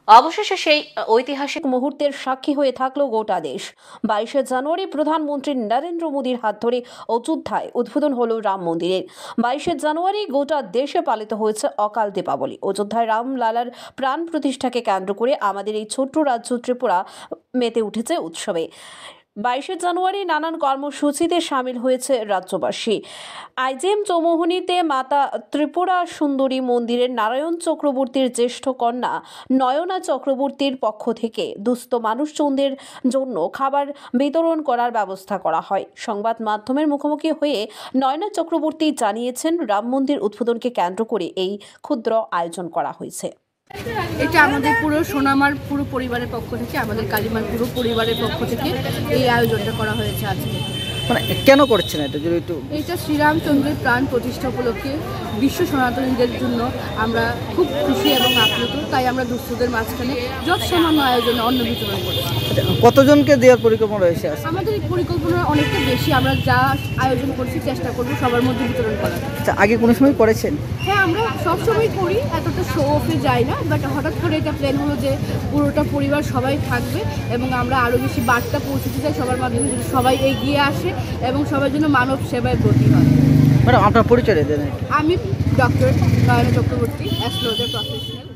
অবশেষে সেই ঐতিহাসিক মুহূর্তের সাক্ষী হয়ে থাকলো গোটা দেশ। 22শে জানুয়ারি প্রধানমন্ত্রী নরেন্দ্র মোদীর হাত ধরে অযোধ্যায় উদ্বোধন হলো রাম মন্দিরের। 22শে জানুয়ারি গোটা দেশে পালিত হয়েছে অকাল দীপাবলি। অযোধ্যায় রামলালার প্রাণ প্রতিষ্ঠাকে কেন্দ্র করে আমাদের এই ছোট্ট রাজ্য ত্রিপুরা মেতে উঠেছে উৎসবে। 22শে জানুয়ারি নানান কর্মসূচিতে সামিল হয়েছে রাজ্যবাসী। আইজিএম চৌমুহনীতে মাতা ত্রিপুরা সুন্দরী মন্দিরের নারায়ণ চক্রবর্তীর জ্যেষ্ঠ কন্যা নয়না চক্রবর্তীর পক্ষ থেকে দুস্থ মানুষজনদের জন্য খাবার বিতরণ করার ব্যবস্থা করা হয়। সংবাদ মাধ্যমের মুখোমুখি হয়ে নয়না চক্রবর্তী জানিয়েছেন, রাম মন্দির উদ্বোধনকে কেন্দ্র করে এই ক্ষুদ্র আয়োজন করা হয়েছে। এটা আমাদের পুরো সোনামার পুরো পরিবারের পক্ষ থেকে, আমাদের কালিমার পুরো পরিবারের পক্ষ থেকে এই আয়োজনটা করা হয়েছে আজকে। মানে কেন করছেন এটা যদি একটু? এটা শ্রীরামচন্দ্রের প্রাণ প্রতিষ্ঠা উপলক্ষে বিশ্ব সনাতনীদের জন্য আমরা খুব খুশি এবং আপ্লুত, তাই আমরা দুস্থদের মাঝখানে যৎসামান্য আয়োজনে অন্ন বিতরণ করি। কতজনকে দেওয়ার পরিকল্পনা রয়েছে? আমাদের এই পরিকল্পনা অনেকটা বেশি, আমরা যা আয়োজন করছি চেষ্টা করবো সবার মধ্যে বিতরণ করার। আচ্ছা, আগে কোনো সময় করেছেন? হ্যাঁ, আমরা সবসময় করি, এতটা শো অফে যাই না, বাট হঠাৎ করে এটা প্ল্যান হলো যে পুরোটা পরিবার সবাই থাকবে এবং আমরা আরও বেশি বার্তা পৌঁছতে চাই সবার মাধ্যমে, যদি সবাই এগিয়ে আসে এবং সবার জন্য মানব সেবায় ব্রতী হয়। ম্যাডাম, আপনার পরিচয় দেন। আমি doctor Nayna Chakraborty, astrologer professional.